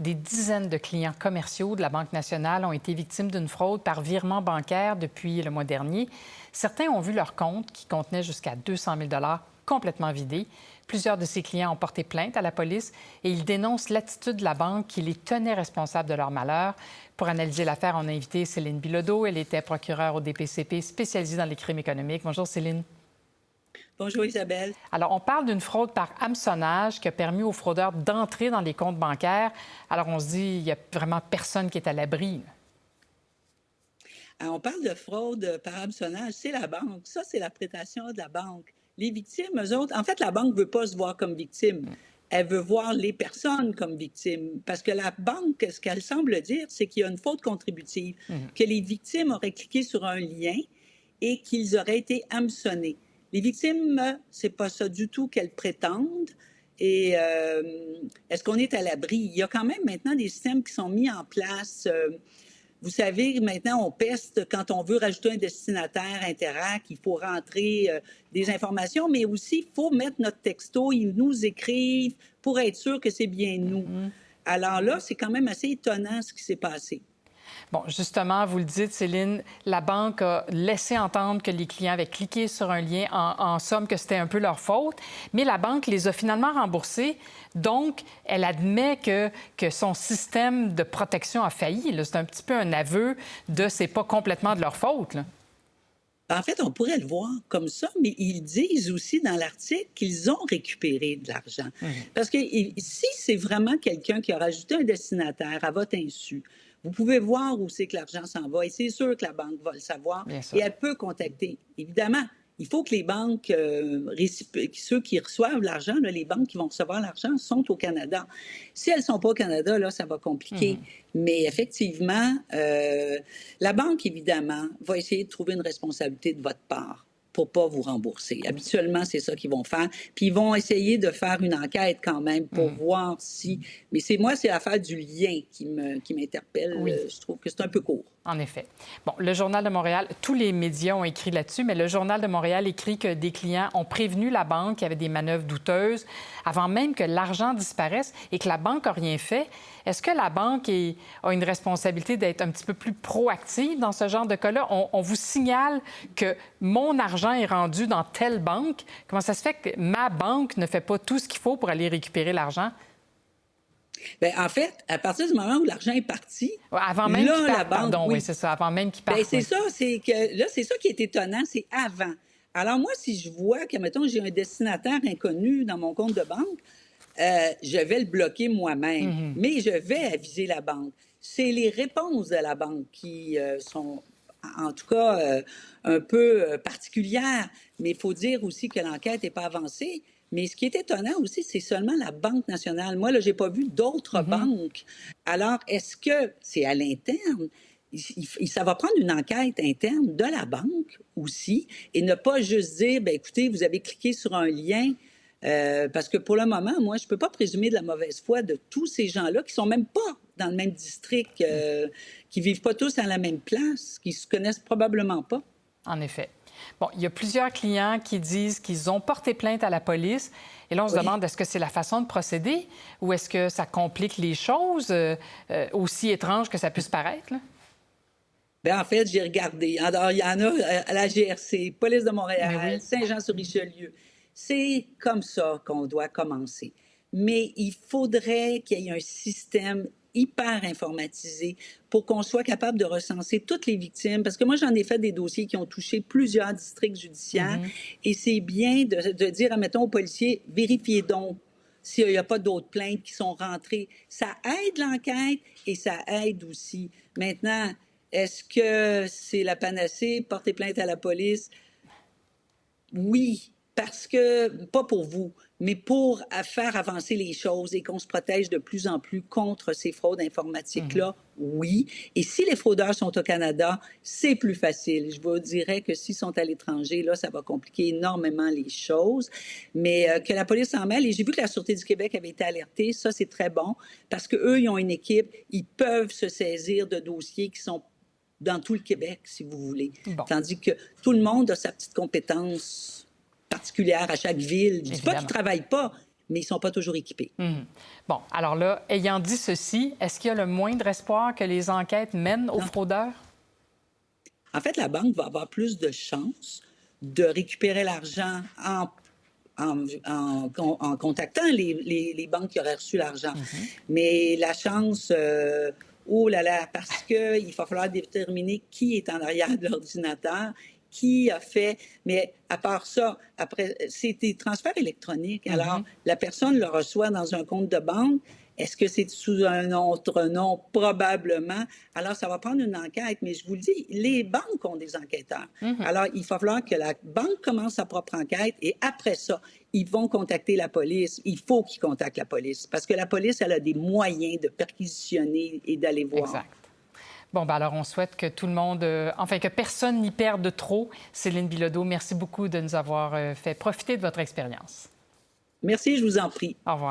des dizaines de clients commerciaux de la Banque nationale ont été victimes d'une fraude par virement bancaire depuis le mois dernier. Certains ont vu leur compte, qui contenait jusqu'à 200 000 complètement vidé. Plusieurs de ces clients ont porté plainte à la police et ils dénoncent l'attitude de la banque qui les tenait responsables de leur malheur. Pour analyser l'affaire, on a invité Céline Bilodeau. Elle était procureure au DPCP spécialisée dans les crimes économiques. Bonjour Céline. Bonjour Isabelle. Alors, on parle d'une fraude par hameçonnage qui a permis aux fraudeurs d'entrer dans les comptes bancaires. Alors, on se dit, il n'y a vraiment personne qui est à l'abri. On parle de fraude par hameçonnage, c'est la banque. Ça, c'est la prétention de la banque. Les victimes, eux autres, en fait, la banque ne veut pas se voir comme victime. Elle veut voir les personnes comme victimes. Parce que la banque, ce qu'elle semble dire, c'est qu'il y a une faute contributive, que les victimes auraient cliqué sur un lien et qu'ils auraient été hameçonnés. Les victimes, c'est pas ça du tout qu'elles prétendent. Et est-ce qu'on est à l'abri? Il y a quand même maintenant des systèmes qui sont mis en place. Vous savez, maintenant, on peste quand on veut rajouter un destinataire Interac, il faut rentrer des informations, mais aussi, il faut mettre notre texto, ils nous écrivent pour être sûr que c'est bien nous. Alors là, c'est quand même assez étonnant ce qui s'est passé. Bon, justement, vous le dites, Céline, la banque a laissé entendre que les clients avaient cliqué sur un lien, en somme que c'était un peu leur faute, mais la banque les a finalement remboursés. Donc, elle admet que son système de protection a failli. C'est un petit peu un aveu de c'est pas complètement de leur faute. Là. En fait, on pourrait le voir comme ça, mais ils disent aussi dans l'article qu'ils ont récupéré de l'argent. Parce que si c'est vraiment quelqu'un qui a rajouté un destinataire à votre insu, vous pouvez voir où c'est que l'argent s'en va et c'est sûr que la banque va le savoir et elle peut contacter. Évidemment, il faut que les banques, ceux qui reçoivent l'argent, là, les banques qui vont recevoir l'argent sont au Canada. Si elles ne sont pas au Canada, là, ça va compliquer. Mais effectivement, la banque, évidemment, va essayer de trouver une responsabilité de votre part pour ne pas vous rembourser. Habituellement, c'est ça qu'ils vont faire. Puis ils vont essayer de faire une enquête quand même pour voir si... Mais c'est l'affaire du lien qui m'interpelle. Oui. Je trouve que c'est un peu court. En effet. Bon, le Journal de Montréal, tous les médias ont écrit là-dessus, mais le Journal de Montréal écrit que des clients ont prévenu la banque qu'il y avait des manœuvres douteuses avant même que l'argent disparaisse et que la banque n'a rien fait. Est-ce que la banque a une responsabilité d'être un petit peu plus proactive dans ce genre de cas-là? On vous signale que mon argent est rendu dans telle banque. Comment ça se fait que ma banque ne fait pas tout ce qu'il faut pour aller récupérer l'argent? Bien, en fait, à partir du moment où l'argent est parti, avant même là, qu'il parte, la banque, pardon, oui, c'est ça, avant même qu'il parte. Bien, c'est ça, c'est que là, c'est ça qui est étonnant, c'est avant. Alors moi, si je vois que, mettons, j'ai un destinataire inconnu dans mon compte de banque, je vais le bloquer moi-même, mais je vais aviser la banque. C'est les réponses de la banque qui sont, en tout cas, un peu particulières, mais il faut dire aussi que l'enquête n'est pas avancée. Mais ce qui est étonnant aussi, c'est seulement la Banque nationale. Moi, là, j'ai pas vu d'autres banques. Alors, est-ce que c'est à l'interne? Ça va prendre une enquête interne de la banque aussi et ne pas juste dire, bien, écoutez, vous avez cliqué sur un lien. Parce que pour le moment, moi, je ne peux pas présumer de la mauvaise foi de tous ces gens-là qui ne sont même pas dans le même district, qui ne vivent pas tous à la même place, qui ne se connaissent probablement pas. En effet. Bon, il y a plusieurs clients qui disent qu'ils ont porté plainte à la police. Et là, on se demande, est-ce que c'est la façon de procéder ou est-ce que ça complique les choses, aussi étrange que ça puisse paraître? Là? Bien, en fait, j'ai regardé. Alors, il y en a à la GRC, Police de Montréal, Saint-Jean-sur-Richelieu. C'est comme ça qu'on doit commencer. Mais il faudrait qu'il y ait un système hyper informatisé pour qu'on soit capable de recenser toutes les victimes. Parce que moi, j'en ai fait des dossiers qui ont touché plusieurs districts judiciaires. Et c'est bien de dire, admettons, aux policiers, vérifiez donc s'il n'y a pas d'autres plaintes qui sont rentrées. Ça aide l'enquête et ça aide aussi. Maintenant, est-ce que c'est la panacée, porter plainte à la police? Oui, parce que, pas pour vous, mais pour faire avancer les choses et qu'on se protège de plus en plus contre ces fraudes informatiques-là, oui. Et si les fraudeurs sont au Canada, c'est plus facile. Je vous dirais que s'ils sont à l'étranger, là, ça va compliquer énormément les choses. Mais que la police s'en mêle, et j'ai vu que la Sûreté du Québec avait été alertée, ça, c'est très bon, parce qu'eux, ils ont une équipe, ils peuvent se saisir de dossiers qui sont dans tout le Québec, si vous voulez. Bon. Tandis que tout le monde a sa petite compétence particulière à chaque ville. Je ne dis pas qu'ils ne travaillent pas, mais ils ne sont pas toujours équipés. Bon, alors là, ayant dit ceci, est-ce qu'il y a le moindre espoir que les enquêtes mènent aux Non. fraudeurs? En fait, la banque va avoir plus de chances de récupérer l'argent en contactant les banques qui auraient reçu l'argent. Mais la chance, oh là là, parce qu'il va falloir déterminer qui est en arrière de l'ordinateur, qui a fait. Mais à part ça, après, c'est des transferts électroniques. Alors, la personne le reçoit dans un compte de banque. Est-ce que c'est sous un autre nom? Probablement. Alors, ça va prendre une enquête, mais je vous le dis, les banques ont des enquêteurs. Alors, il va falloir que la banque commence sa propre enquête et après ça, ils vont contacter la police. Il faut qu'ils contactent la police parce que la police, elle a des moyens de perquisitionner et d'aller voir. Exact. Bon, ben alors on souhaite que tout le monde, enfin que personne n'y perde trop. Céline Bilodeau, merci beaucoup de nous avoir fait profiter de votre expérience. Merci, je vous en prie. Au revoir.